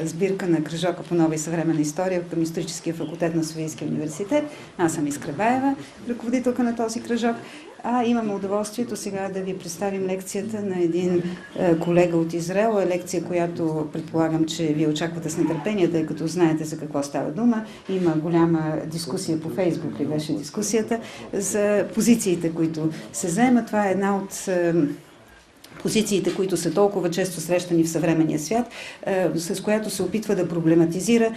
Сбирка на кръжока по нова и съвременна история към историческия факултет на Софийския университет. Аз съм Искра Баева, ръководителка на този кръжок. Имаме удоволствието сега да ви представим лекцията на един колега от Израел. Лекция, която предполагам, че ви очаквате с нетърпение, тъй като знаете за какво става дума. Има голяма дискусия по Фейсбук, ли беше дискусията, за позициите, които се заемат. Това е една от позициите, които са толкова често срещани в съвременния свят, с която се опитва да проблематизира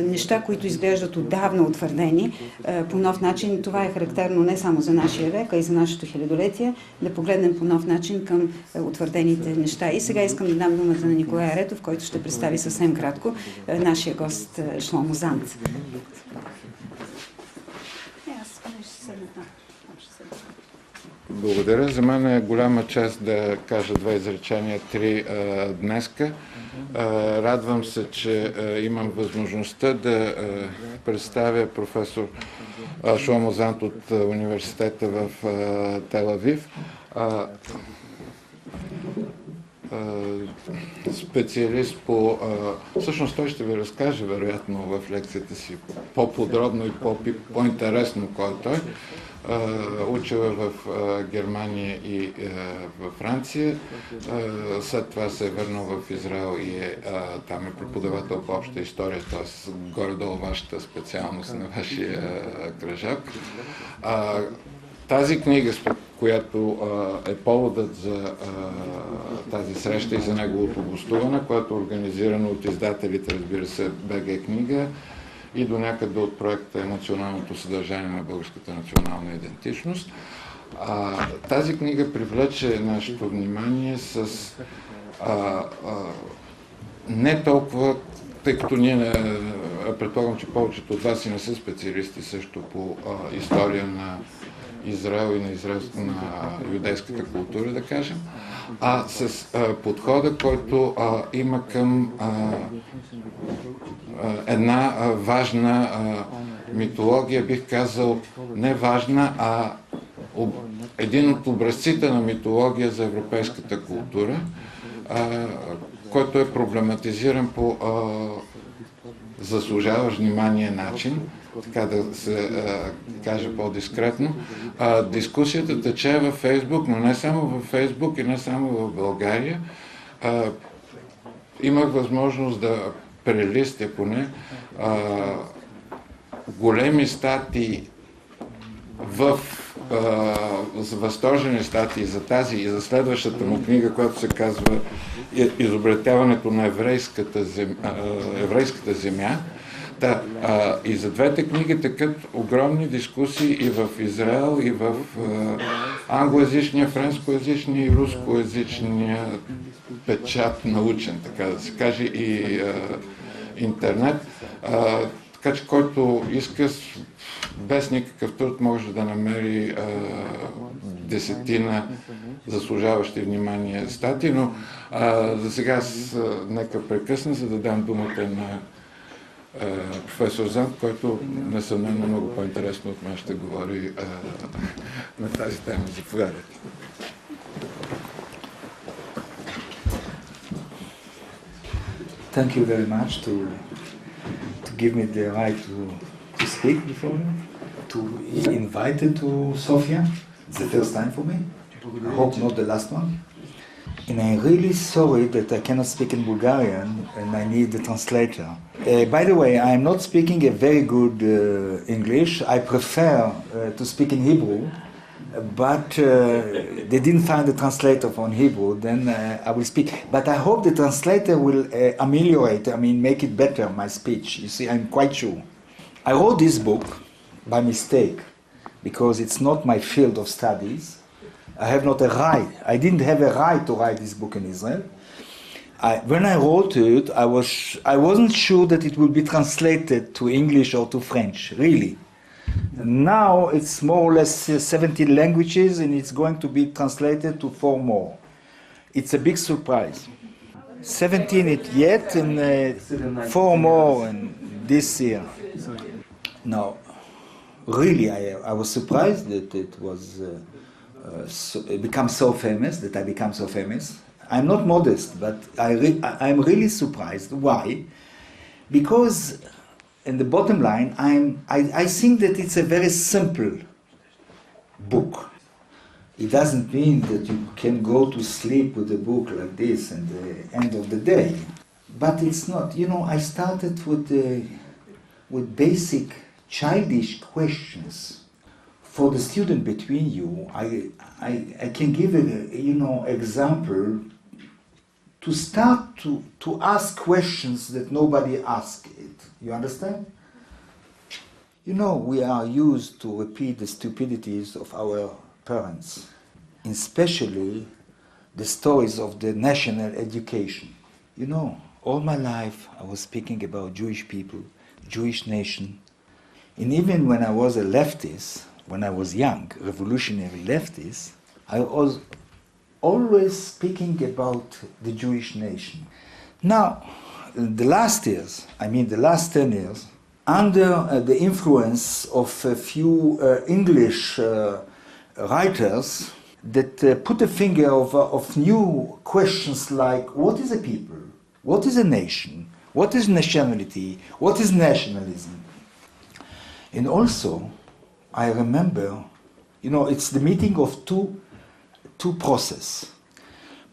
неща, които изглеждат отдавна утвърдени по нов начин. Това е характерно не само за нашия век, а и за нашето хилядолетие, да погледнем по нов начин към утвърдените неща. И сега искам да дам думата на Николай Аретов, който ще представи съвсем кратко нашия гост Шломо Санд. Благодаря. За мен е голяма чест да кажа две изречения, три днеска. Радвам се, че имам възможността да представя професор Шломо Санд от университета в Тел Авив. Специалист по... Всъщност той ще ви разкаже, вероятно, в лекцията си по-подробно и по-интересно кой е той. Учил е в Германия и във Франция. След това се е върнал в Израел и там е преподавател по обща история, т.е. горе-долу вашата специалност на вашия кръжок. Тази книга, която е поводът за тази среща и за неговото гостуване, което е организирано от издателите, разбира се, БГ книга, и до някъде от проекта Националното съдържание на българската национална идентичност. Тази книга привлече нашето внимание с не толкова, тъй като ние, предполагам, че повечето от вас и не са специалисти също по история на Израел и на юдейската култура, да кажем, а с подхода, който има към една важна митология, бих казал не важна, а един от образците на митология за европейската култура, който е проблематизиран по заслужаващ внимание начин, така да се каже по-дискретно. Дискусията тече във Фейсбук, но не само във Фейсбук и не само в България. Имах възможност да прелистя поне големи статии възторжени статии за тази и за следващата му книга, която се казва Изобретяването на еврейската земя. И за двете книги текат огромни дискусии и в Израел, и в англоязичния, френскоязичния и рускоязичния печат научен, така да се каже, и интернет. Така че който иска, без никакъв труд може да намери десетина заслужаващи внимание статии, но за сега нека прекъсна, за да дам думата на професор Санд, който несъмнено много по-интересно от мен ще говори на тази тема. Заповядайте. Thank you very much to give me the right to speak before you, to invite you to Sofia. It's the first time for me. I hope not the last one. And I'm really sorry that I cannot speak in Bulgarian and I need a translator. By the way, I'm not speaking a very good English. I prefer to speak in Hebrew, but they didn't find a translator for Hebrew, then I will speak. But I hope the translator will ameliorate, make it better, my speech. You see, I'm quite sure. I wrote this book by mistake because it's not my field of studies. I have not a right. I didn't have a right to write this book in Israel. When I wrote it, I wasn't sure that it will be translated to English or to French, really. Now it's more or less 70 languages and it's going to be translated to 4 more. It's a big surprise. 17 it yet and 4 more in this year. Now, really I was surprised that it was become so famous, that I become so famous. I'm not modest, but I'm really surprised. Why? Because, in the bottom line, I think that it's a very simple book. It doesn't mean that you can go to sleep with a book like this at the end of the day. But it's not. You know, I started with basic childish questions. For the student between you, I can give a example to start to ask questions that nobody asked it. You understand? You know, we are used to repeat the stupidities of our parents, especially the stories of the national education. You know, all my life I was speaking about Jewish people, Jewish nation, and even when I was a leftist, when I was young, revolutionary leftist, I was always speaking about the Jewish nation. Now, the last years, the last 10 years, under the influence of a few English writers that put a finger of new questions like, what is a people? What is a nation? What is nationality? What is nationalism? And also, I remember, you know, it's the meeting of two processes.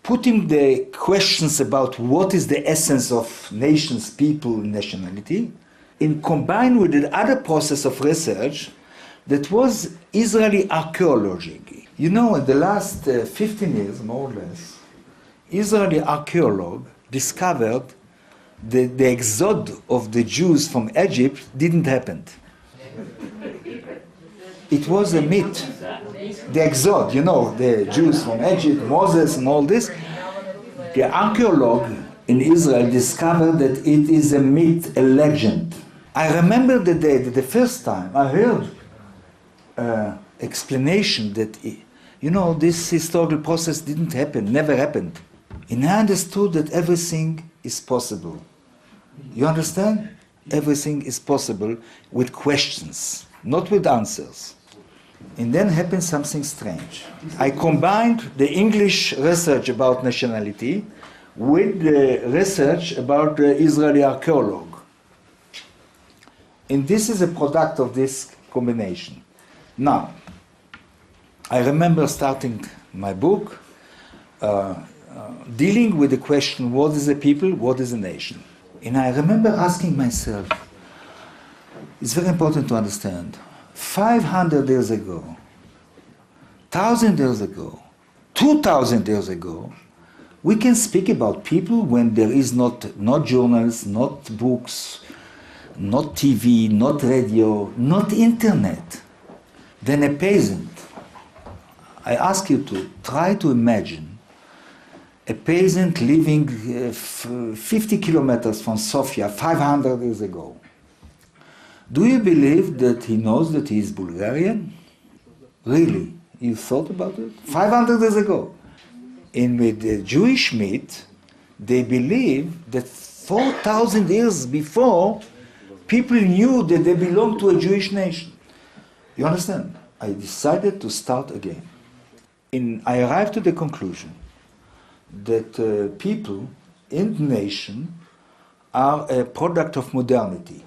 Putting the questions about what is the essence of nations, people, nationality, and combined with the other process of research that was Israeli archaeology. You know, in the last 15 years, more or less, Israeli archaeologue discovered that the exodus of the Jews from Egypt didn't happen. It was a myth. The exodus, you know, the Jews from Egypt, Moses and all this. The archaeologue in Israel discovered that it is a myth, a legend. I remember the day that the first time I heard explanation that, you know, this historical process didn't happen, never happened. And I understood that everything is possible. You understand? Everything is possible with questions, not with answers. And then happened something strange. I combined the English research about nationality with the research about the Israeli archaeologue. And this is a product of this combination. Now, I remember starting my book dealing with the question, what is a people, what is a nation? And I remember asking myself, it's very important to understand, 500 years ago, 1,000 years ago, 2,000 years ago, we can speak about people when there is not journals, not books, not TV, not radio, not internet. Then a peasant, I ask you to try to imagine a peasant living 50 kilometers from Sofia 500 years ago. Do you believe that he knows that he is Bulgarian? Really? You thought about it? 500 years ago. And with the Jewish myth, they believe that 4,000 years before, people knew that they belonged to a Jewish nation. You understand? I decided to start again. And I arrived to the conclusion that people in the nation are a product of modernity.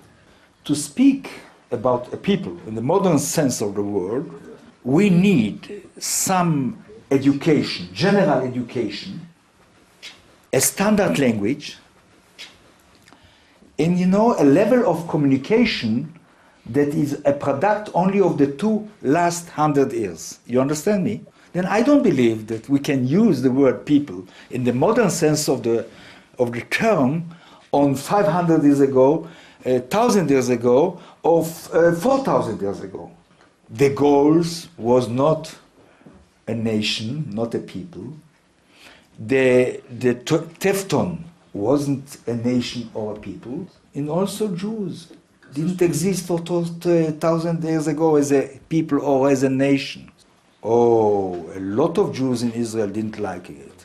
To speak about a people in the modern sense of the word, we need some education, general education, a standard language, and you know, a level of communication that is a product only of the last 100 years. You understand me? Then I don't believe that we can use the word people in the modern sense of the term on 500 years ago, 1,000 years ago, or 4,000 years ago. The goals was not a nation, not a people. The Tefton wasn't a nation or a people. And also Jews didn't exist for 1,000 years ago as a people or as a nation. Oh, a lot of Jews in Israel didn't like it.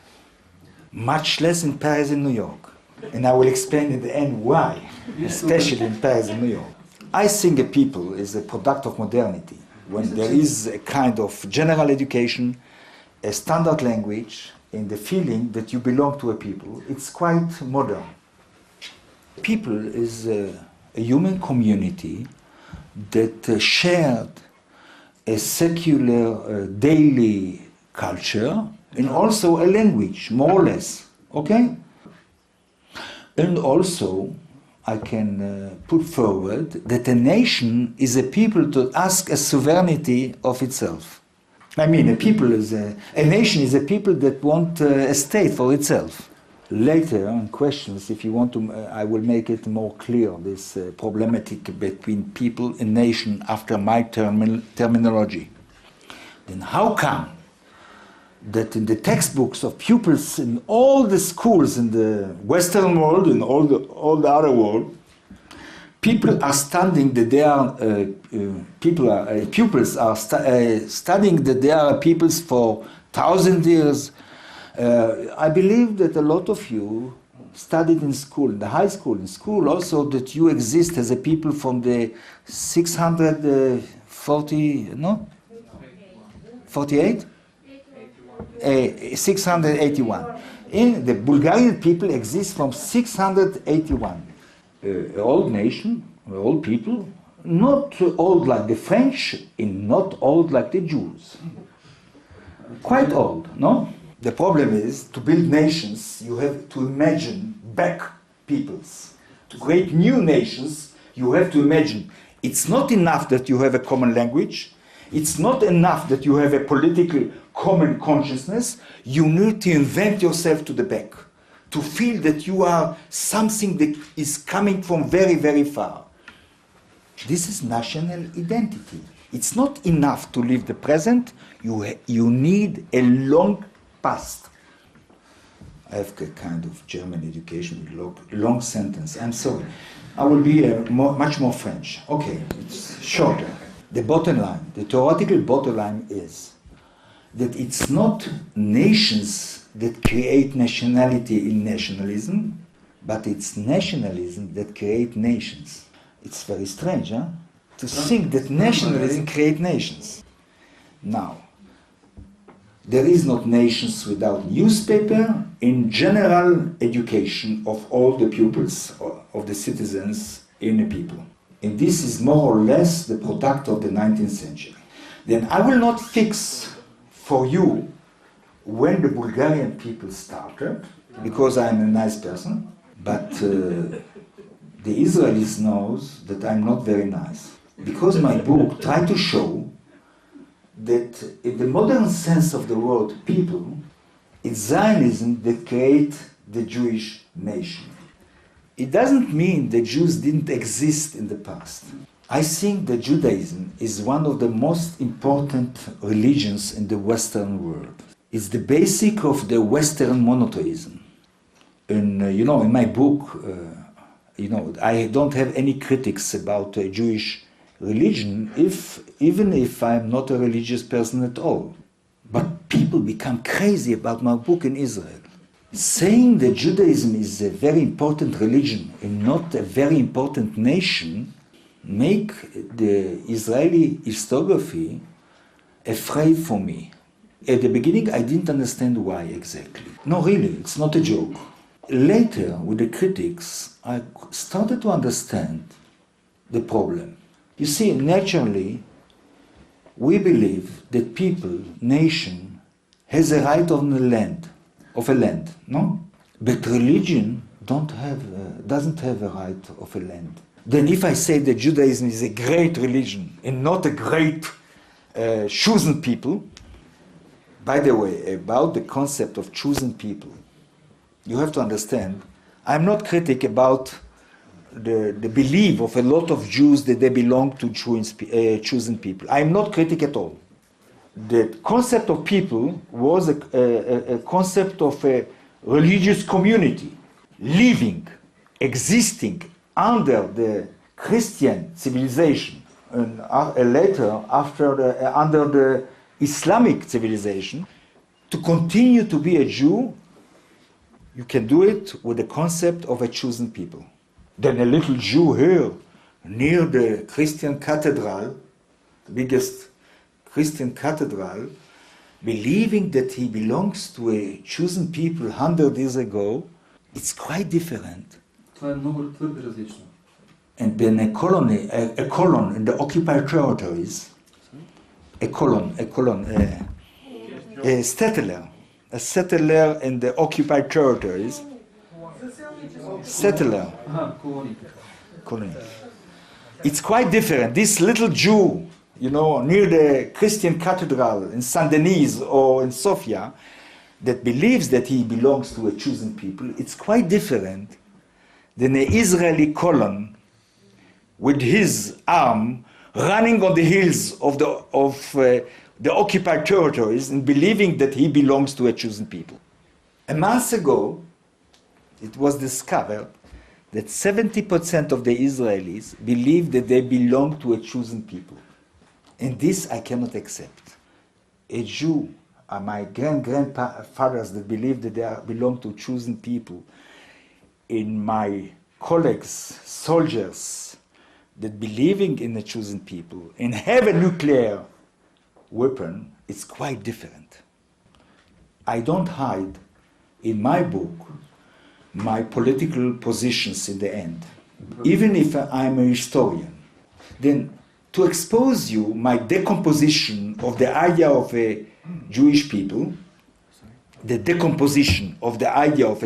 Much less in Paris and New York. And I will explain at the end why, especially in Paris and New York. I think a people is a product of modernity. When there is a kind of general education, a standard language in the feeling that you belong to a people. It's quite modern. People is a human community that shared a secular daily culture and also a language, more or less, okay? And also, I can put forward that a nation is a people to ask a sovereignty of itself. I mean, a nation is a people that want a state for itself. Later, on questions, if you want to, I will make it more clear, this problematic between people and nation after my terminology. Then how come that in the textbooks of pupils in all the schools in the Western world and all the other world, people are studying that they are pupils are studying that they are peoples for 1,000 years. I believe that a lot of you studied in school, in the high school, in school also, that you exist as a people from the 48? 681. In the Bulgarian people exist from 681. Old nation, old people, not old like the French, and not old like the Jews. Quite old, no? The problem is, to build nations, you have to imagine back peoples. To create new nations, you have to imagine. It's not enough that you have a common language. It's not enough that you have a political common consciousness. You need to invent yourself to the back, to feel that you are something that is coming from very, very far. This is national identity. It's not enough to live the present. You need a long past. I have a kind of German education with long sentence. I'm sorry. I will be much more French. Okay, it's shorter. The bottom line, the theoretical bottom line is that it's not nations that create nationality in nationalism, but it's nationalism that create nations. It's very strange, huh? To think that nationalism create nations. Now, there is not nations without newspaper in general education of all the pupils, of the citizens in a people. And this is more or less the product of the 19th century. Then I will not fix for you when the Bulgarian people started, because I'm a nice person, but the Israelis knows that I'm not very nice. Because my book tried to show that in the modern sense of the word people, it's Zionism that creates the Jewish nation. It doesn't mean that Jews didn't exist in the past. I think that Judaism is one of the most important religions in the Western world. It's the basic of the Western monotheism. And in my book, I don't have any critics about Jewish religion, even if I'm not a religious person at all. But people become crazy about my book in Israel. Saying that Judaism is a very important religion and not a very important nation make the Israeli historiography afraid for me. At the beginning, I didn't understand why exactly. No, really, it's not a joke. Later, with the critics, I started to understand the problem. You see, naturally, we believe that people, nation, has a right on the land, no? But religion doesn't have a right of a land. Then if I say that Judaism is a great religion and not a great chosen people, by the way, about the concept of chosen people, you have to understand, I'm not critic about the belief of a lot of Jews that they belong to chosen people. I'm not critic at all. The concept of people was a concept of a religious community, living, existing under the Christian civilization, and later under the Islamic civilization. To continue to be a Jew, you can do it with the concept of a chosen people. Then a little Jew here, near the Christian cathedral, the biggest Christian cathedral, believing that he belongs to a chosen people 100 years ago, it's quite different. Това е много твърде различно. And then a colon in the occupied territories, a settler in the occupied territories, colony. It's quite different. This little Jew, near the Christian cathedral in Saint Denis or in Sofia, that believes that he belongs to a chosen people, it's quite different than an Israeli colon with his arm running on the hills of the occupied territories and believing that he belongs to a chosen people. A month ago, it was discovered that 70% of the Israelis believe that they belong to a chosen people. And this I cannot accept. A Jew, my grandfathers that believe that they belong to chosen people, in my colleagues, soldiers, that believing in the chosen people and have a nuclear weapon, it's quite different. I don't hide in my book my political positions in the end, even if I'm a historian. Then to expose you my decomposition of the idea of a Jewish people, the decomposition of the idea of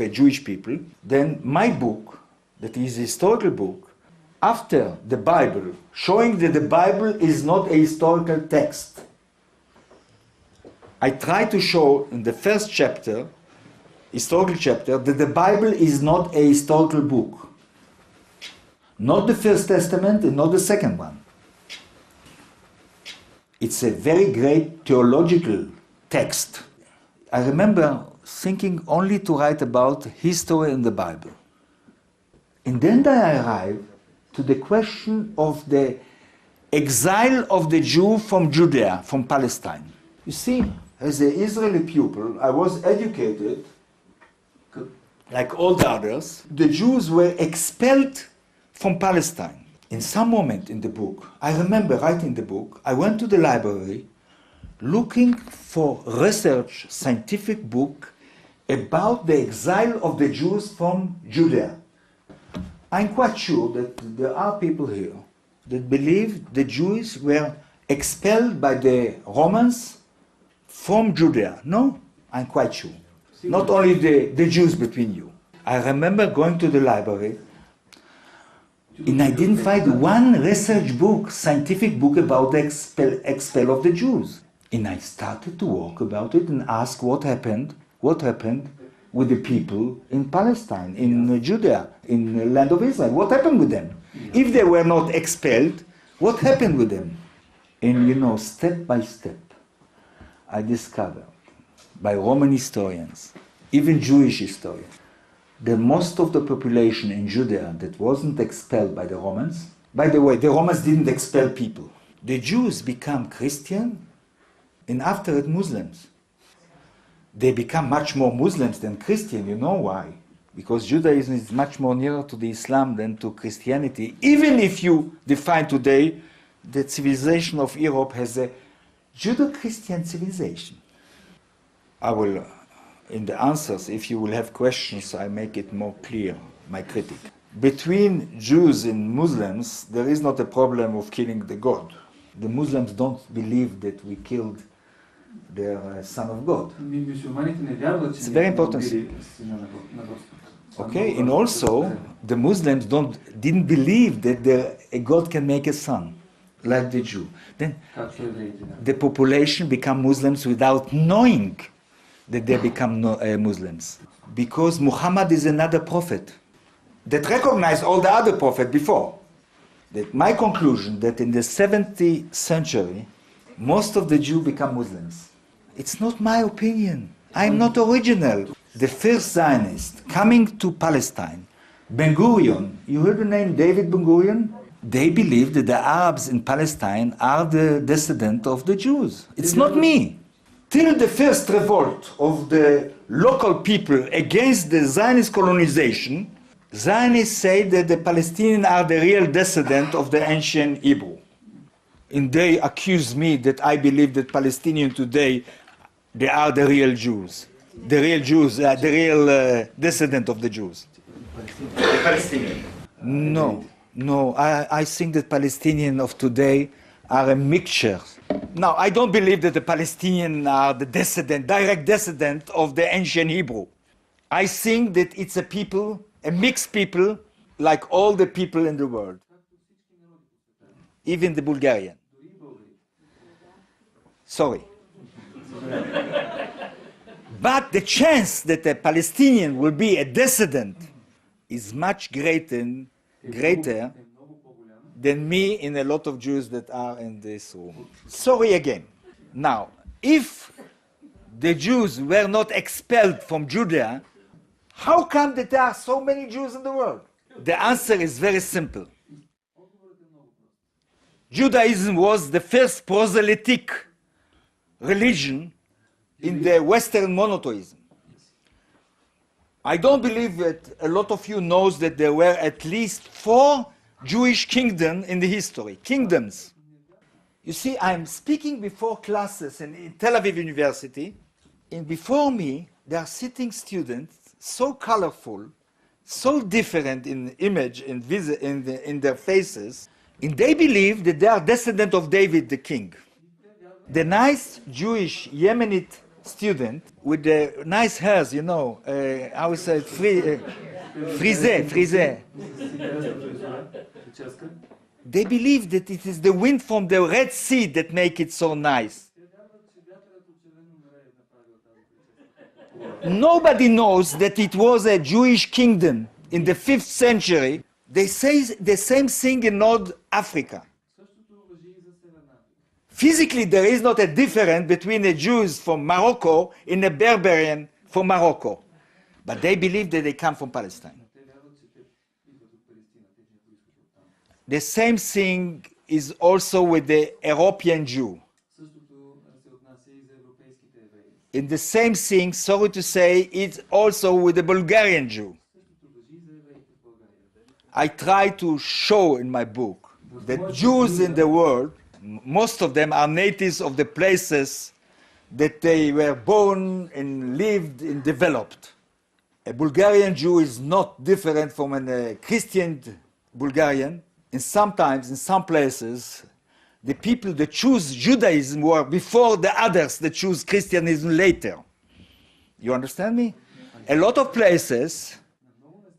a Jewish people, then my book, that is a historical book, after the Bible, showing that the Bible is not a historical text. I try to show in the first chapter, historical chapter, that the Bible is not a historical book. Not the First Testament and not the second one. It's a very great theological text. I remember thinking only to write about history in the Bible. And then I arrived to the question of the exile of the Jew from Judea, from Palestine. You see, as an Israeli pupil, I was educated, like all the others. The Jews were expelled from Palestine. In some moment in the book, I remember writing the book, I went to the library looking for research, scientific book about the exile of the Jews from Judea. I'm quite sure that there are people here that believe the Jews were expelled by the Romans from Judea. No, I'm quite sure. Not only the Jews between you. I remember going to the library and I didn't find one research book, scientific book about the expel of the Jews. And I started to work about it and ask what happened with the people in Palestine, in Judea, in the land of Israel. What happened with them? If they were not expelled, what happened with them? And step by step, I discovered by Roman historians, even Jewish historians, that most of the population in Judea that wasn't expelled by the Romans, by the way, the Romans didn't expel people. The Jews become Christian and after it Muslims. They become much more Muslims than Christian. You know why? Because Judaism is much more nearer to the Islam than to Christianity. Even if you define today the civilization of Europe has a Judeo-Christian civilization. I will, in the answers, if you will have questions, I make it more clear, my critic. Between Jews and Muslims, there is not a problem of killing the God. The Muslims don't believe that we killed the Son of God. It's very important. Okay, and also the Muslims didn't believe that a God can make a son, like the Jew. Then the population become Muslims without knowing that they become Muslims, because Muhammad is another prophet that recognized all the other prophets before. That my conclusion that in the 70th century, most of the Jews become Muslims. It's not my opinion. I'm not original. The first Zionist coming to Palestine, Ben Gurion, you heard the name David Ben Gurion? They believe that the Arabs in Palestine are the descendant of the Jews. It's not me. Till the first revolt of the local people against the Zionist colonization, Zionists say that the Palestinians are the real descendant of the ancient Hebrew. and they accuse me that I believe that Palestinians today, they are the real Jews. The real Jews, the real descendant of the Jews. The Palestinian. No, no. I think that Palestinians of today are a mixture. Now, I don't believe that the Palestinians are the descendant, direct descendant of the ancient Hebrew. I think that it's a people, a mixed people, like all the people in the world, even the Bulgarian. Sorry. But the chance that a Palestinian will be a dissident is much greater than me and a lot of Jews that are in this room. Sorry again. Now, if the Jews were not expelled from Judea, how come that there are so many Jews in the world? The answer is very simple. Judaism was the first proselytic religion in the Western monotheism. I don't believe that a lot of you knows that there were at least 4 Jewish kingdoms in the history. Kingdoms. You see, I'm speaking before classes in Tel Aviv University, and before me there are sitting students so colorful, so different in image, in their faces, and they believe that they are descendant of David the king. The nice Jewish Yemenite student with the nice hairs, you know, I would say frisé. They believe that it is the wind from the Red Sea that make it so nice. Nobody knows that it was a Jewish kingdom in the 5th century. They say the same thing in North Africa. Physically, there is not a difference between the Jews from Morocco and a Barbarian from Morocco. But they believe that they come from Palestine. The same thing is also with the European Jew. And the same thing, sorry to say, it's also with the Bulgarian Jew. I try to show in my book that Jews in the world, most of them are natives of the places that they were born and lived and developed. A Bulgarian Jew is not different from a Christian Bulgarian. And sometimes, in some places, the people that choose Judaism were before the others that choose Christianism later. You understand me? A lot of places,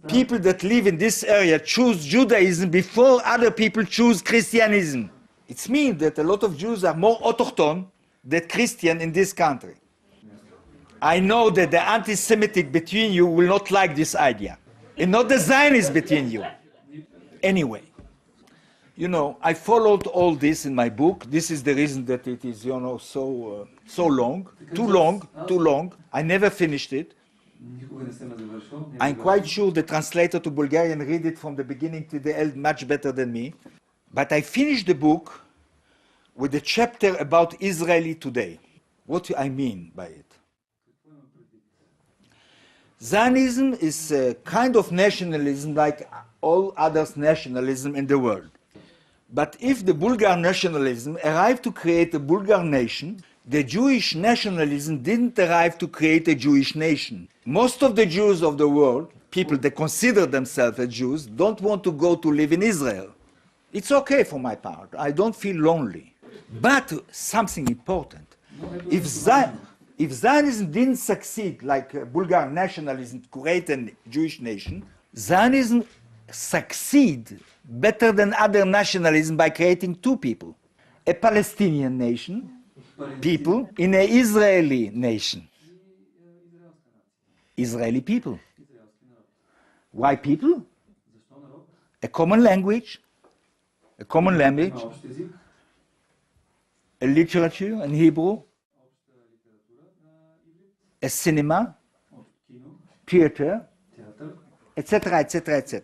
people that live in this area choose Judaism before other people choose Christianism. It means that a lot of Jews are more autochthon than Christian in this country. I know that the anti-Semitic between you will not like this idea. And not the Zionists between you. Anyway, you know, I followed all this in my book. This is the reason that it is, you know, so long. Too long. I never finished it. I'm quite sure the translator to Bulgarian read it from the beginning to the end much better than me. But I finished the book with a chapter about Israeli today. What do I mean by it? Zionism is a kind of nationalism like all other nationalism in the world. But if the Bulgar nationalism arrived to create a Bulgar nation, the Jewish nationalism didn't arrive to create a Jewish nation. Most of the Jews of the world, people that consider themselves as Jews, don't want to go to live in Israel. It's okay for my part. I don't feel lonely. But something important. If Zionism didn't succeed like Bulgar nationalism to create a Jewish nation, Zionism succeed better than other nationalism by creating 2 people. A Palestinian nation, people, in an Israeli nation. Israeli people. Why people? A common language, a literature in Hebrew, a cinema, theater, etc., etc., etc.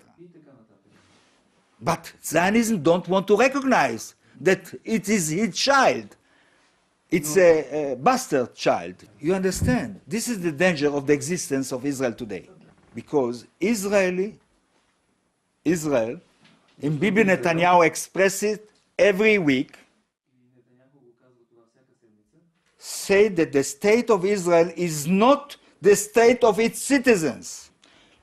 But Zionism don't want to recognize that it is his child. It's a bastard child. You understand? This is the danger of the existence of Israel today. Because Israel, and Bibi Netanyahu express it every week, say that the state of Israel is not the state of its citizens.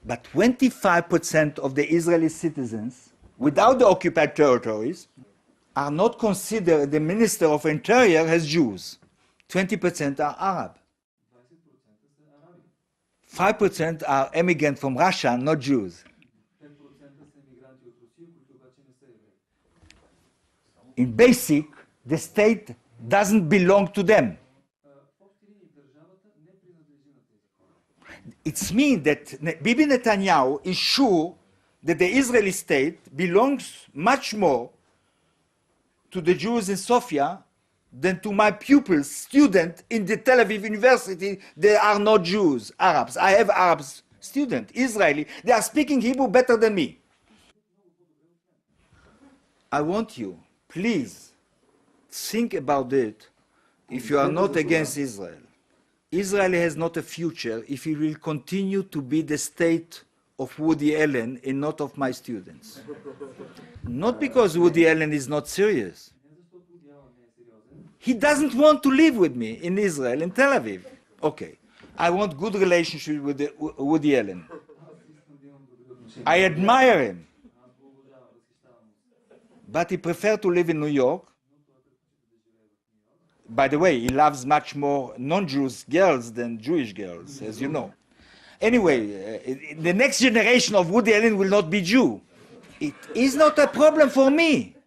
But 25% of the Israeli citizens, without the occupied territories, are not considered the Minister of Interior as Jews. 20% are Arab. 5% are immigrants from Russia, not Jews. In basic, the state doesn't belong to them. It means that Bibi Netanyahu is sure that the Israeli state belongs much more to the Jews in Sofia than to my pupils, students in the Tel Aviv University. They are not Jews, Arabs. I have Arab students, Israeli. They are speaking Hebrew better than me. I want you, please, think about it if you are not against Israel. Israel has not a future if it will continue to be the state of Woody Allen and not of my students. Not because Woody Allen is not serious. He doesn't want to live with me in Israel, in Tel Aviv. Okay, I want good relationship with Woody Allen. I admire him. But he prefers to live in New York. By the way, he loves much more non-Jewish girls than Jewish girls, as you know. Anyway, the next generation of Woody Allen will not be Jew. It is not a problem for me.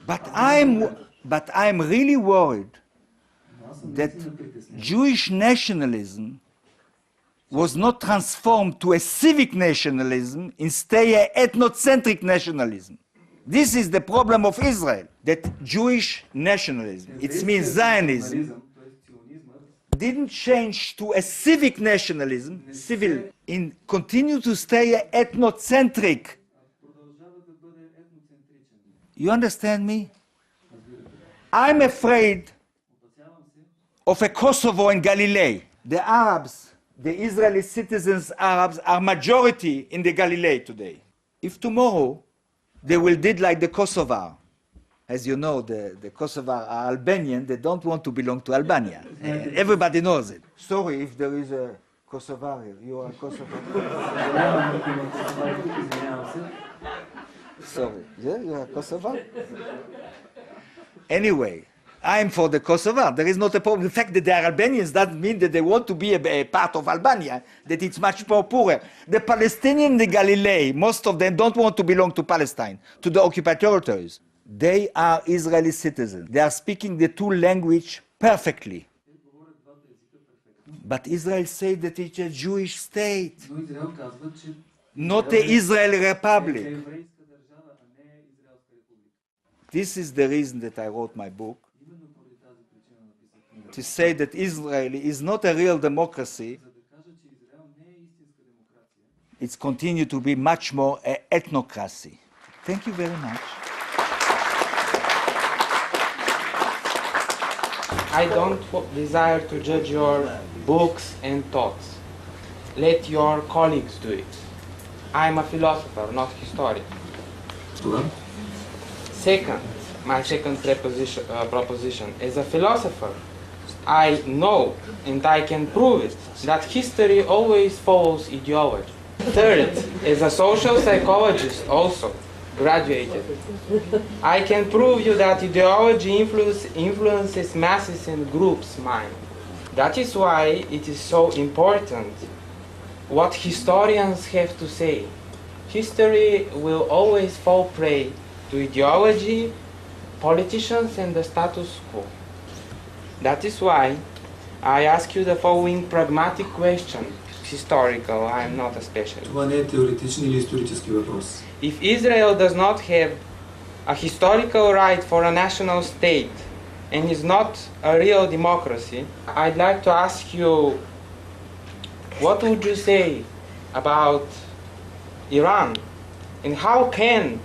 But I'm really worried that Jewish nationalism was not transformed to a civic nationalism, instead an ethnocentric nationalism. This is the problem of Israel, that Jewish nationalism, it means Zionism, didn't change to a civic nationalism, civil, and continue to stay ethnocentric. You understand me? I'm afraid of a Kosovo and Galilee. The Arabs, the Israeli citizens Arabs, are majority in the Galilee today. If tomorrow they will do like the Kosovar, as you know, the Kosovar are Albanian, they don't want to belong to Albania. Everybody knows it. Sorry if there is a Kosovar here. You are a Kosovar? Sorry. Yeah, you are a Kosovar? Anyway, I'm for the Kosovar. There is not a problem. The fact that they are Albanians doesn't mean that they want to be a part of Albania, that it's much more poorer. The Palestinians in the Galilee, most of them don't want to belong to Palestine, to the occupied territories. They are Israeli citizens. They are speaking the two languages perfectly. But Israel says that it's a Jewish state, not the Israeli Republic. This is the reason that I wrote my book, to say that Israel is not a real democracy. It's continued to be much more an ethnocracy. Thank you very much. I don't desire to judge your books and thoughts. Let your colleagues do it. I'm a philosopher, not historian. Second, my second proposition. As a philosopher, I know, and I can prove it, that history always follows ideology. Third, as a social psychologist also, graduated, I can prove you that ideology influences masses and groups' mind. That is why it is so important what historians have to say. History will always fall prey to ideology, politicians, and the status quo. That is why I ask you the following pragmatic question. Historical, I am not a specialist. Това не е теоретичен или исторически въпрос. If Israel does not have a historical right for a national state and is not a real democracy, I'd like to ask you, what would you say about Iran? And how can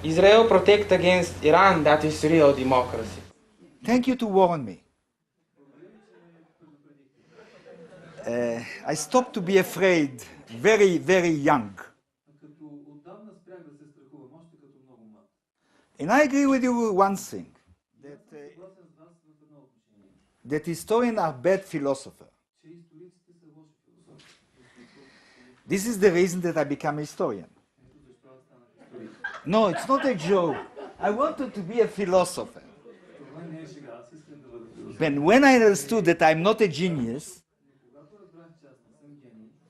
Israel protect against Iran that is real democracy? Thank you to warn me. I stopped to be afraid very, very young. And I agree with you one thing, that that historians are bad philosophers. This is the reason that I became a historian. No, it's not a joke. I wanted to be a philosopher. But when I understood that I'm not a genius,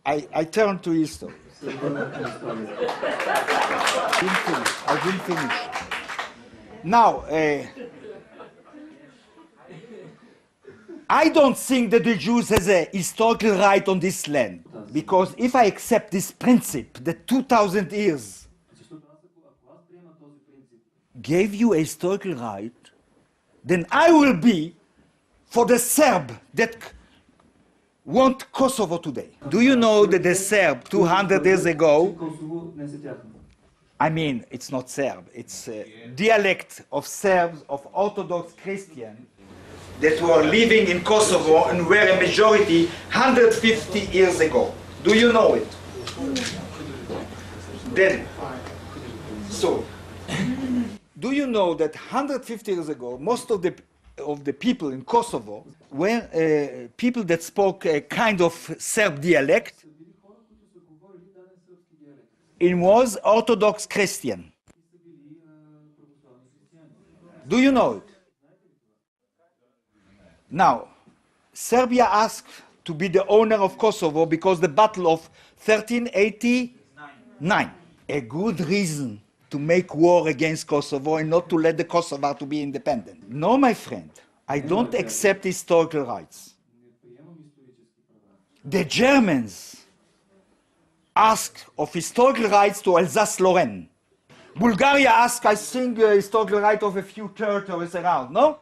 I turned to history. I didn't finish. Now, I don't think that the Jews has a historical right on this land, because if I accept this principle that 2,000 years gave you a historical right, then I will be for the Serb that want Kosovo today. Do you know that the Serb 200 years ago, I mean, it's not Serb, it's a dialect of Serbs, of Orthodox Christian, that were living in Kosovo and were a majority 150 years ago. Do you know it? Then, so, do you know that 150 years ago, most of the people in Kosovo were people that spoke a kind of Serb dialect? It was Orthodox Christian. Do you know it? Now, Serbia asked to be the owner of Kosovo because the battle of 1389. A good reason to make war against Kosovo and not to let the Kosovar to be independent. No, my friend, I don't accept historical rights. The Germans asked of historical rights to Alsace-Lorraine. Bulgaria asked, I think, historical right of a few territories around, no?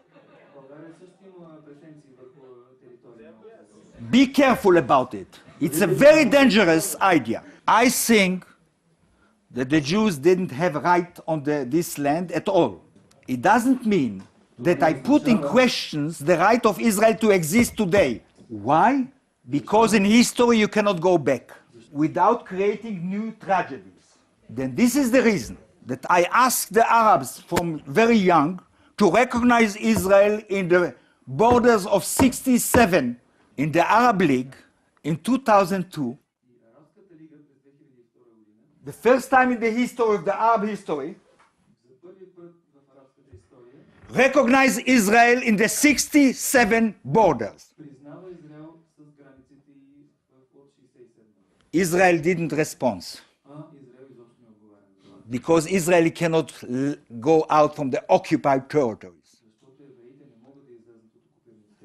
Be careful about it. It's a very dangerous idea. I think that the Jews didn't have right on this land at all. It doesn't mean that I put in questions the right of Israel to exist today. Why? Because in history you cannot go back without creating new tragedies. Then this is the reason that I asked the Arabs from very young to recognize Israel in the borders of 67 in the Arab League in 2002. The first time in the history of the Arab history, recognize Israel in the 67 borders. Israel didn't respond because Israel cannot go out from the occupied territories.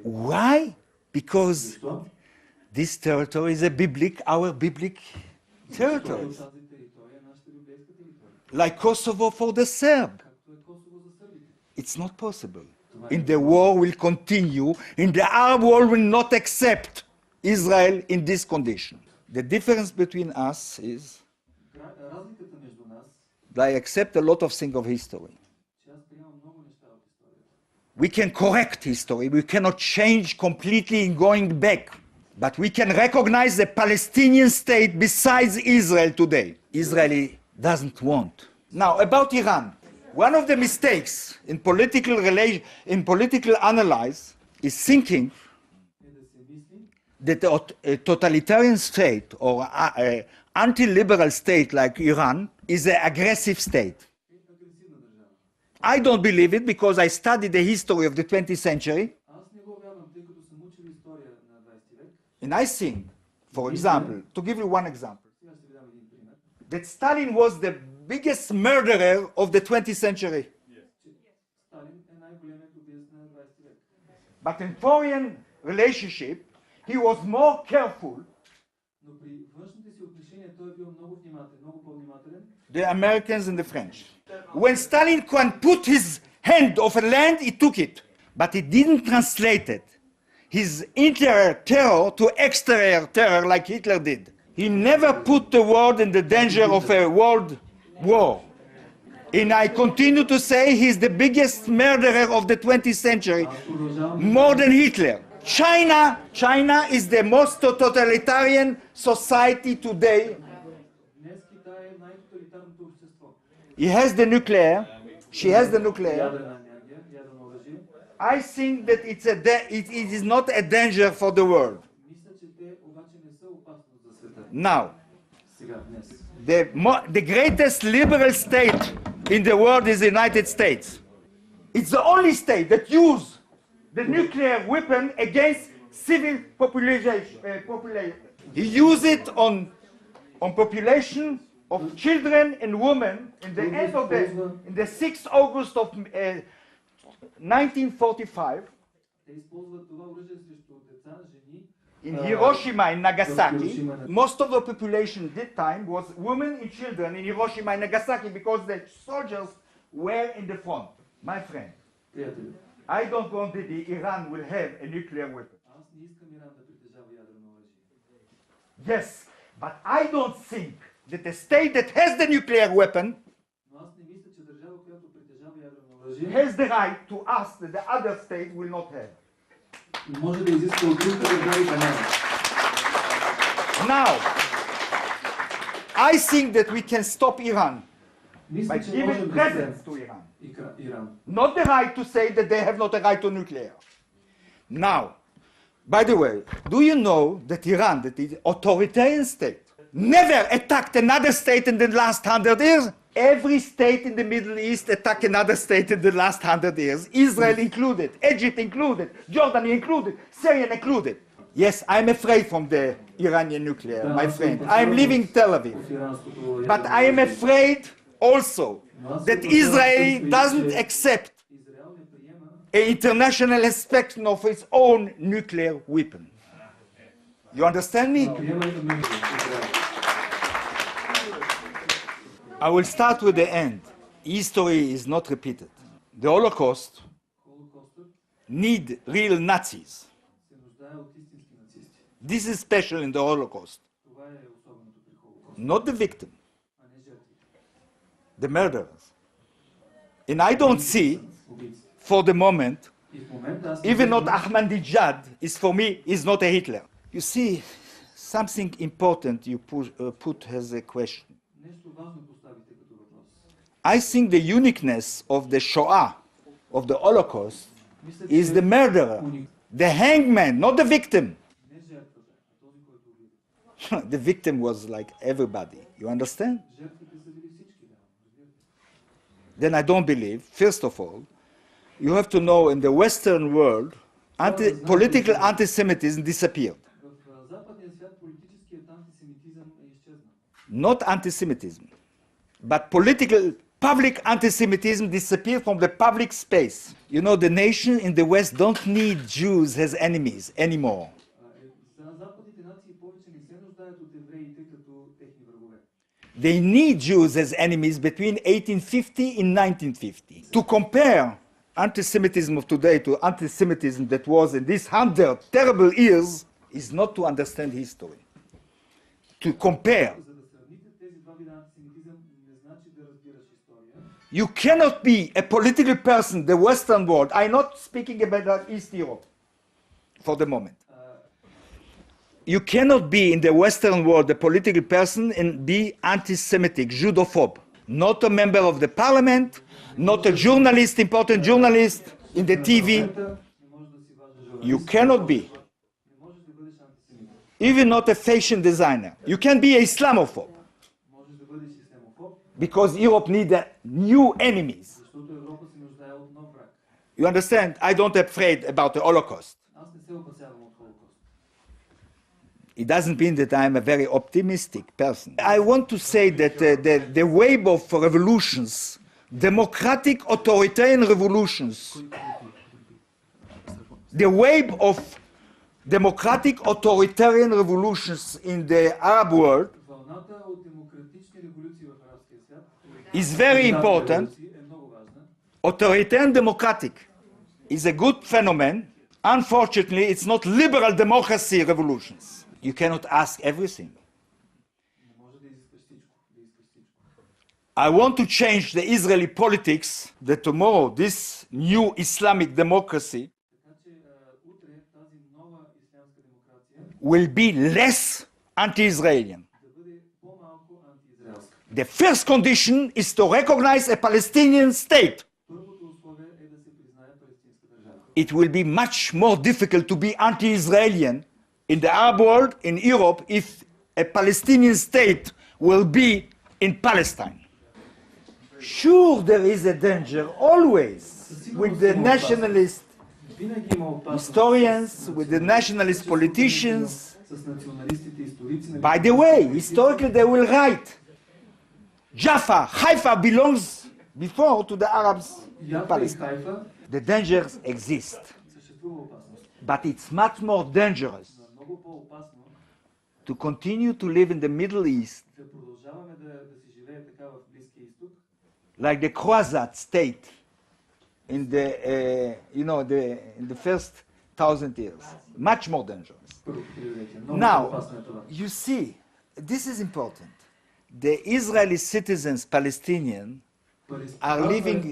Why? Because this territory is our biblical territory. Like Kosovo for the Serb. It's not possible. And the war will continue, and the Arab world will not accept Israel in this condition. The difference between us is that I accept a lot of things of history. We can correct history, we cannot change completely in going back, but we can recognize the Palestinian state besides Israel today. Israel doesn't want. Now, about Iran. One of the mistakes in political analysis is thinking that a totalitarian state or an anti-liberal state like Iran is an aggressive state. I don't believe it because I studied the history of the 20th century. And I think, for example, to give you one example, that Stalin was the biggest murderer of the 20th century. But in foreign relationship, he was more careful. The Americans and the French. When Stalin can put his hand of a land, he took it. But he didn't translate it. His interior terror to exterior terror like Hitler did. He never put the world in the danger of a world war. And I continue to say he's the biggest murderer of the 20th century, more than Hitler. China is the most totalitarian society today. He has the nuclear, she has the nuclear, I think that it is not a danger for the world. Мисля, че те обаче не са опасност за света. Now, Сега, днес. the greatest liberal state in the world is the United States. It's the only state that uses the nuclear weapon against civil population. He used it on population of children and women in the end of in the 6th August of 1945 Те използват това оръжие срещу деца, жени. in Hiroshima and Nagasaki. Most of the population at that time was women and children in Hiroshima and Nagasaki because the soldiers were in the front. My friend, Приятели, I don't want that the Iran will have a nuclear weapon. аз не искам Иран да притежава ядрено оръжие. Yes, but I don't think that a state that has the nuclear weapon Но аз не мисля, че държава, която притежава ядрено оръжие, has the right to ask that the other state will not have. може да изиска от друга държава да няма. Now, I think that we can stop Iran by Мисля, че giving можем да presents спрем to Iran. Иран. Not the right to say that they have not a right to nuclear. Now, by the way, do you know that Iran, that is authoritarian state, never attacked another state in the last 100 years? Every state in the Middle East attacked another state in the last 100 years, Israel included, Egypt included, Jordan included, Syria included. Yes, I'm afraid from the Iranian nuclear, my friend. I'm leaving Tel Aviv. But I am afraid also that Israel doesn't accept Израел не приема an international inspection of its own nuclear weapon. You understand me? приема и Израел. I will start with the end. History is not repeated. The Holocaust Холокостът need real Nazis. се нуждае от истински нацисти. This is special in the Holocaust. Това е особеното при Холокоста, Not the victim, а не жертвите. the murderers. And I don't see, Убийците. for the moment, И в момента аз even not Ahmadinejad is for me is not a Hitler. You see, something important you put as a question. нещо важно поставите като въпрос. I think the uniqueness of the Shoah, of the Holocaust, Мисля, is the murderer, the hangman, not the victim. не жертвата, а този, който убива. The victim was like everybody. You understand? Жертвите са били всички, да. Разбирате. Then I don't believe, first of all, you have to know in the Western world, political anti-Semitism disappeared. В западния свят политическият антисемитизъм е изчезнал. Not anti-Semitism, but public anti-Semitism disappeared from the public space. You know, the nation in the West don't need Jews as enemies anymore. Западните нации повече не се нуждаят от евреите като техни врагове. They need Jews as enemies between 1850 and 1950. To compare anti-Semitism of today to anti-Semitism that was in these 100 terrible years is not to understand history. To compare. За да сравните тези два вида антисемитизъм не значи да разбираш история. You cannot be a political person, the Western world. I'm not speaking about East Europe for the moment. You cannot be in the Western world a political person and be anti-Semitic, Judophobe. Not a member of the parliament, not a journalist, important journalist in the TV. Не можеш да си важен журналист. You cannot be. Не можеш да бъдеш антисемит. Even not a fashion designer. You can be a Islamophobe Можеш да бъдеш ислямофоб, because Europe needs new enemies. защото Европа се нуждае от нов враг. You understand? I don't afraid about the Holocaust. Аз не се опасявам от Холокост. It doesn't mean that I'm a very optimistic person. I want to say that the wave of revolutions, democratic authoritarian revolutions, the wave of democratic authoritarian revolutions in the Arab world Вълната от демократични революции в арабския свят is very important. е много важна. Authoritarian democratic is a good phenomenon. Unfortunately, it's not liberal democracy revolutions. You cannot ask everything. Не може да изискаш всичко. Да искаш всичко. I want to change the Israeli politics that tomorrow this new Islamic democracy Така че утре тази нова ислямска демокрация will be less anti-Israelian. да бъде по-малко антиизраелска. The first condition is to recognize a Palestinian state. Първото условие е да се признае палестинска държава. it will be much more difficult to be anti-Israeli in the Arab world, in Europe, if a Palestinian state will be in Palestine. Sure, there is a danger always with the nationalist Винаги има опасност historians, with the nationalist politicians. с националистите, историци. By the way, historically they will write Jaffa, Haifa belongs before to the Arabs in Яфа и Palestine. Хайфа The dangers exist, съществува опасност. but it's much more dangerous Но много по-опасно to continue to live in the Middle East да продължаваме да си живее така в Близкия изток, like the Croat state in the in the first 1,000 years. Much more dangerous. първото хилядолетие. Много Now, по-опасно е това. you see, this is important. The Israeli citizens, Palestinian, are living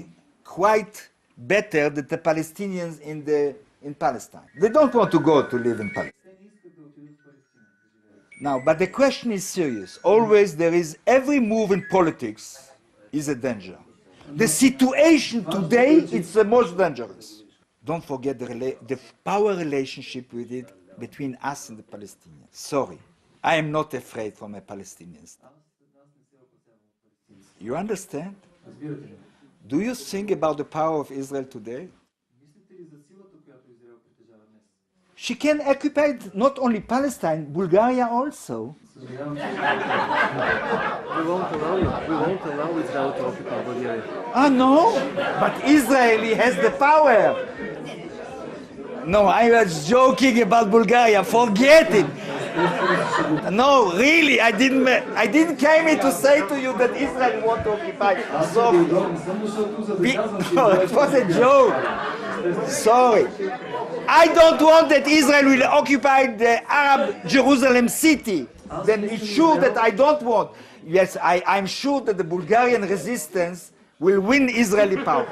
quite better than the Palestinians in Palestine. They don't want to go to live in Palestine. Те не искат да отидат в Палестина да живеят. Now, but the question is serious. Always there is, every move in politics is a danger. The situation today is the most dangerous. Don't forget the power relationship with it between us and the Palestinians. Sorry, I am not afraid from a Palestinian state. You understand? Разбирате ли? Do you think about the power of Israel today? Мислите ли за силата, която Израел притежава днес? She can occupy not only Palestine, Bulgaria also. Съжалявам, че We won't allow Israel to occupy Bulgaria. Ah, no? But Israel has the power. No, I was joking about Bulgaria. Forget it. No, really, I didn't came here to say to you that Israel want to occupy. Sorry. не съм дошъл тук, за да казвам, че No, it was a joke. Sorry. I don't want that Israel will occupy the Arab Jerusalem city. Then it's sure that I don't want. Yes, I'm sure that the Bulgarian resistance will win Israeli power.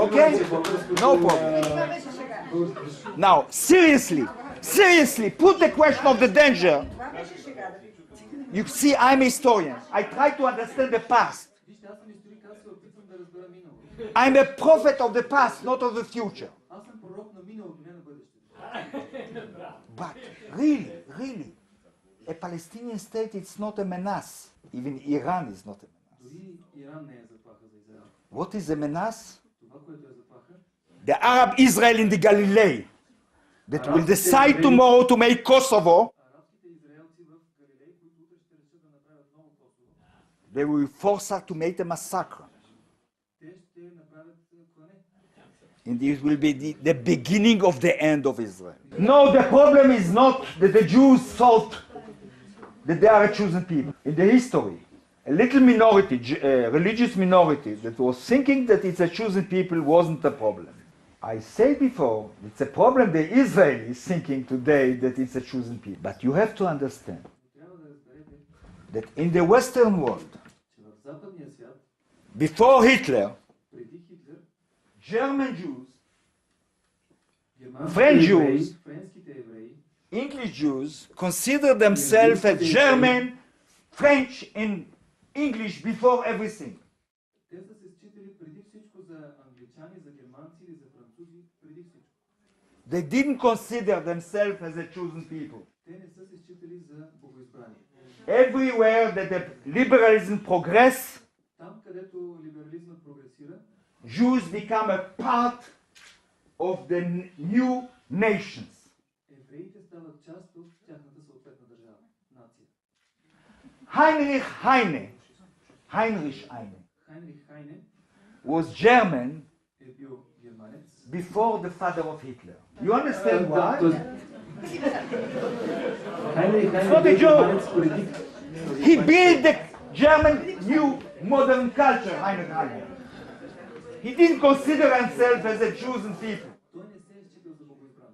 Okay? No problem. Now, seriously, put the question of the danger. You see, I'm a historian. I try to understand the past. вижте, аз съм историк, аз се опитвам да разбера миналото. I'm a prophet of the past, not of the future. Аз съм пророк на миналото, не на бъдещето. But really, a Palestinian state is not a menace. Even Iran is not a menace. Дори Иран не е заплаха за Израел. What is a menace? Това, което е заплаха, The Arab Israel in the Galilee that will decide tomorrow to make Kosovo. арабските израелци в Галилей, които утре ще решат да направят ново Косово, They will force us to make a massacre. те ще направят клане. And it will be the beginning of the end of Israel. No, the problem is not that the Jews thought that they are a chosen people. In the history, a little minority, religious minority, that was thinking that it's a chosen people wasn't a problem. I said before, it's a problem the Israel is thinking today that it's a chosen people. But you have to understand Трябва да разберете, that in the Western world, че в западния свят, before Hitler, преди Хитлер, German Jews, германските French евреи, Jews, френските евреи, English Jews consider themselves as German, French, and English before everything. те са се считали преди всичко за англичани, за германци или за французи, преди всичко. They didn't consider themselves as a chosen people. Те не са се считали за богоизбрани. Everywhere that the liberalism progress, Там, където либерализмът прогресира, Jews become a part of the new nations. евреите стават част от тяхната съответна държава, нация. Heinrich Heine Хайнрих Хайне was German е бил германец. before the father of Hitler. You understand why? Хайнрих not Хайне a бил joke. германец преди. He built the German new modern culture, Heinrich Heine. He didn't consider himself as a chosen people. Той не се е считал за богоизбран.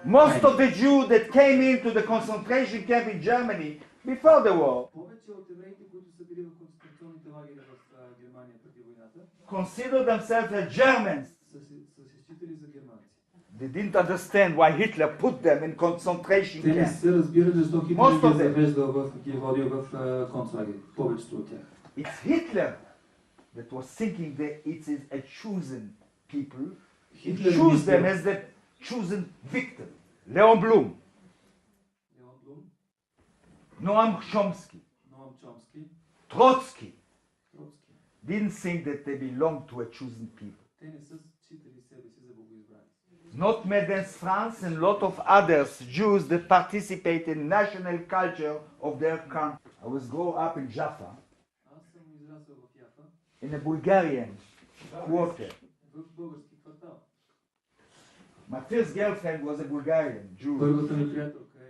Most of the Jews that came into the concentration camp in Germany before the war Повече от евреите, които са били в концентрационните лагери в Германия преди войната, considered themselves as Germans. са се считали за германци. They didn't understand why Hitler put them in concentration Те не camps. се разбират защо Most Хитлер of ги е them. завеждал ги е водил в концлагери. Повечето от тях. It's Hitler that was thinking that it is a chosen people. Хитлер choose them мислил, as the chosen victim. Leon Blum, Леон Блум, Noam Chomsky, Ноам Чомски, Trotsky Троцки. didn't think that they belonged to a chosen people. Те не са считали себе си за богоизбрани. Not Medens France and a lot of others, Jews that participate in national culture of their country. I was grow up in Jaffa, Аз съм израсъл в Яфа, in a Bulgarian quarter. в български квартал. My first girlfriend was a Bulgarian Jew. Първата ми приятелка е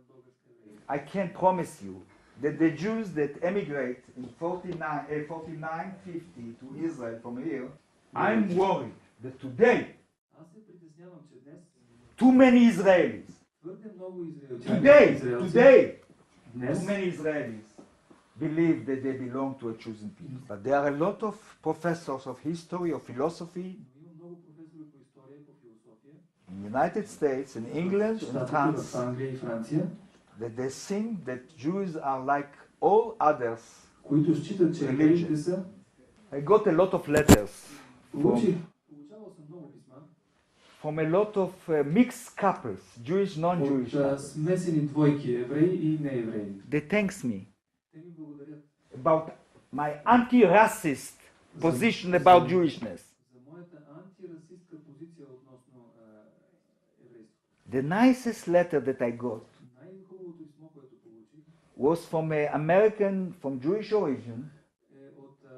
българска еврейка. I can promise you that the Jews that emigrate in 4950 to Israel from here, I'm worried that today Аз се притеснявам, че днес too many Israelis, твърде много израелчани, today, днес too many Israelis believe that they belong to a chosen people. But there are a lot of professors of history, of philosophy има много професори по история и по философия, in the United States, in England, in щатите France, в Англия и Франция, that they think that Jews are like all others. които считат, че евреите са. I got a lot of letters Получавал съм много писма from a lot of mixed couples, Jewish, non-Jewish. от смесени двойки, евреи и неевреи. They thanks me Те ми благодарят about my anti-racist position about Jewishness. за моята антирасистка позиция относно еврейството. The nicest letter that I got Най-хубавото писмо, което получих, was from an American from Jewish origin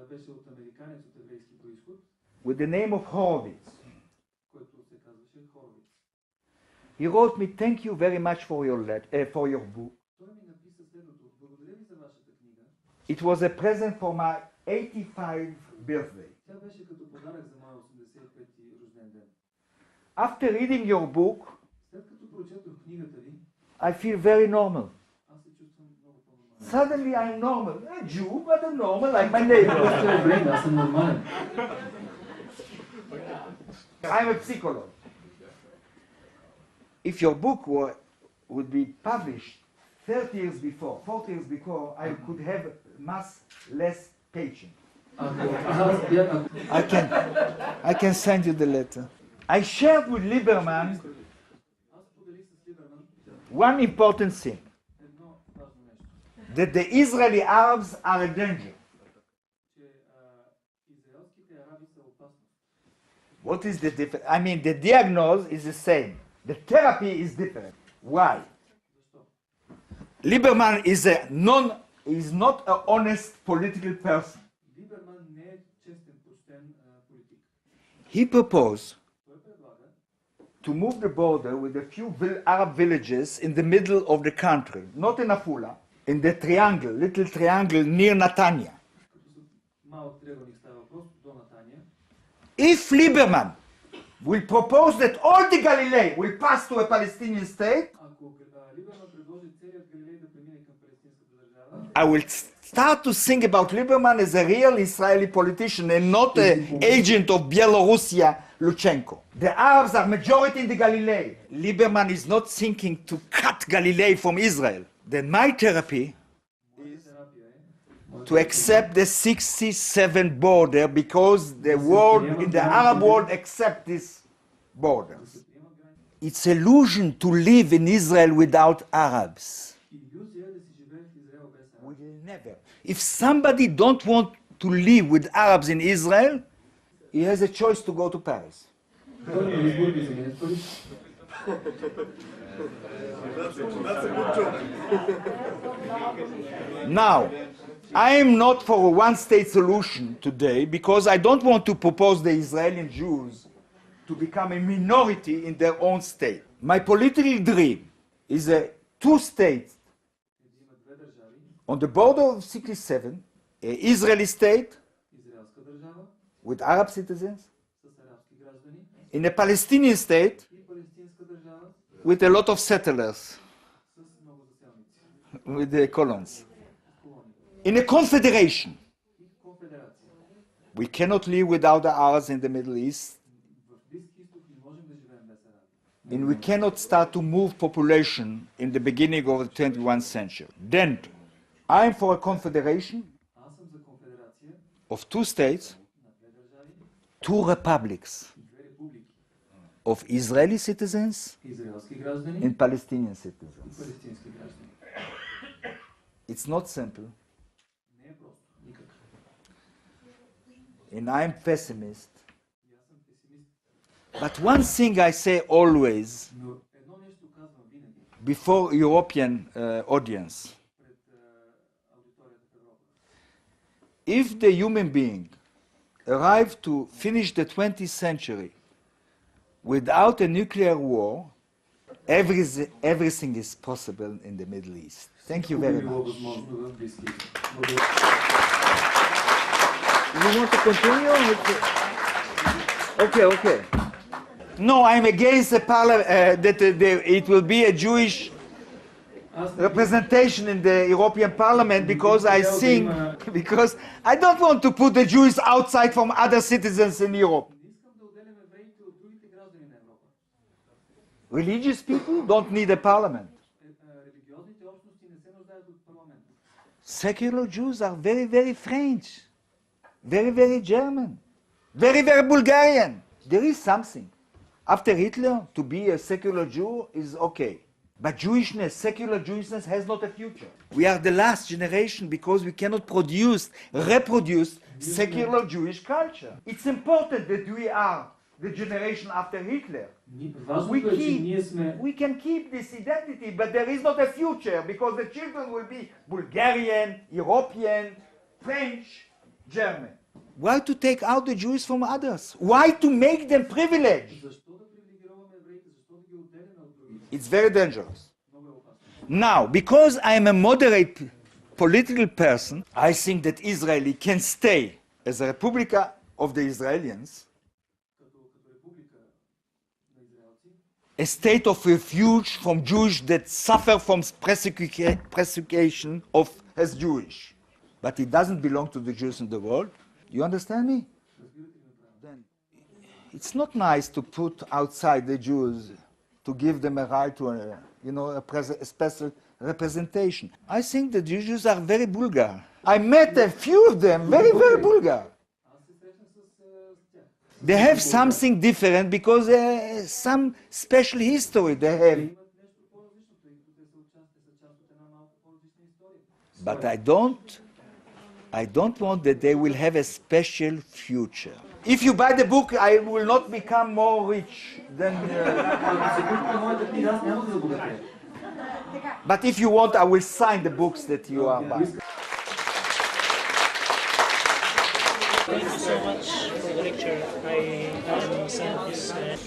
беше от американец от еврейски происход, with the name of Horowitz. който се казваше Хоровиц. He wrote me, "Thank you very much for your book. Той ми написа следното: благодаря ви за вашата книга. It was a present for my 85th birthday. Тя беше като подарък за моя 85-ти рожден ден. After reading your book, След като прочетох книгата ви, I feel very normal. аз се чувствам много по-нормален. Suddenly I'm normal. A Jew, but a normal like my neighbor. Просто еврей, аз съм нормален. I'm a psychologist. If your book would be published 30 years before, 40 years before, I could have much less patience. I can send you the letter. I shared with Lieberman Аз споделих с Либерман one important thing, едно важно нещо, that the Israeli Arabs are a danger. че израелските араби са опасност. What is the difference? I mean, the diagnosis is the same. The therapy is different. Why? Защо? Lieberman is not an honest political person. Либерман не е честен, почтен политик. He proposed Той предлага to move the border with a few Arab villages in the middle of the country, not in Afula, in the little triangle near Netanya. като за малък триъгълник става въпрос до Натания. If Lieberman will propose that all the Galilee will pass to a Palestinian state, Ако Либерман предложи целият Галилей да премине към палестинската държава, I will start to think about Lieberman as a real Israeli politician and not an agent of Belarusia, Lukashenko. The Arabs are majority in the Galilee. Lieberman is not thinking to cut Galilee from Israel. Then my therapy моята терапия е to accept the 67 border because the world in the Arab world accept these borders. It's illusion to live in Israel without Arabs. илюзия да си живее в Израел без We араби. will never. If somebody don't want to live with Arabs in Israel, he has a choice to go to Paris. Той има избор да замине в Париж. Now, I am not for a one-state solution today because I don't want to propose the Israeli Jews to become a minority in their own state. My political dream is a two-state Има две държави, on the border of 67, an Israeli state израелска държава with Arab citizens, с арабски граждани in a Palestinian state и палестинска държава with a lot of settlers, с много заселници, with the colons. колонии In a confederation, и конфедерация. we cannot live without the Arabs in the Middle East, В Близки изток не можем да живеем без араби. and we cannot start to move population in the beginning of the 21st century. Then, I'm for a confederation Аз съм за конфедерация of two states, на две държави two republics. и две републики. of Israeli citizens израелски граждани and Palestinian и citizens. палестински граждани. It's not simple, Не е просто, никак. and I'm pessimist. И аз съм песимист. But one thing I say always Но едно нещо казвам винаги before European audience. пред аудиторията в Европа. If the human being arrived to finish the 20th century without a nuclear war, everything is possible in the Middle East. Thank you very Било much. възможно в Близкия изток. Благодаря. You want to continue? Okay. No, I'm against the it will be a Jewish Аз representation in the European Parliament because I don't want to put the Jews outside from other citizens in Europe. не искам да отделям евреите от другите граждани на Европа. Religious people don't need a parliament. Религиозните общности не се нуждаят от парламент. Secular Jews are very, very French, very, very German, very, very Bulgarian. There is something. After Hitler, to be a secular Jew is okay. But Jewishness, secular Jewishness has not a future. We are the last generation because we cannot reproduce secular Jewish culture. It's important that we are the generation after Hitler. Важното е, че ние сме We can keep this identity, but there is not a future because the children will be Bulgarian, European, French, German. Why to take out the Jews from others? Why to make them privileged? защо да привилегироваме евреите, защо да ги отделяме от другите. It's very dangerous. Много е опасно. Now, because I am a moderate political person, I think that Israel can stay as a Republica of the Israelis, Като република на израелци, a state of refuge from Jews that suffer from persecution as Jewish. But it doesn't belong to the Jews in the world. You understand me? Then it's not nice to put outside the Jews, to give them a right to a special representation. I think the Jews are very Bulgar. I met a few of them, very, very Bulgar. аз се срещам с тях. They have something different because some special history they have. Имат нещо по-различно, тъй като те са част от една малко по-различна история. But I don't want that they will have a special future. If you buy the book, I will not become more rich than. Ако се купите моята книга, аз няма да забогатея. But if you want, I will sign the books that you are buying. Thank you so much for the lecture. I understand this. Thank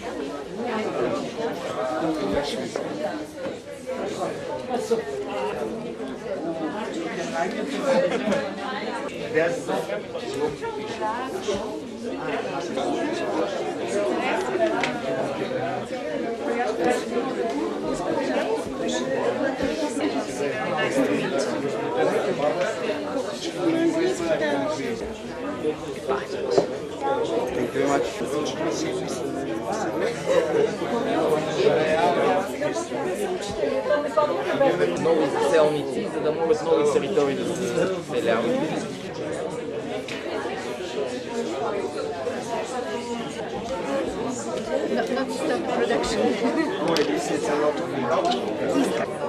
you very much. Нови заселници, за да могат нови територии да се заселяват. Not stop production. This is a lot of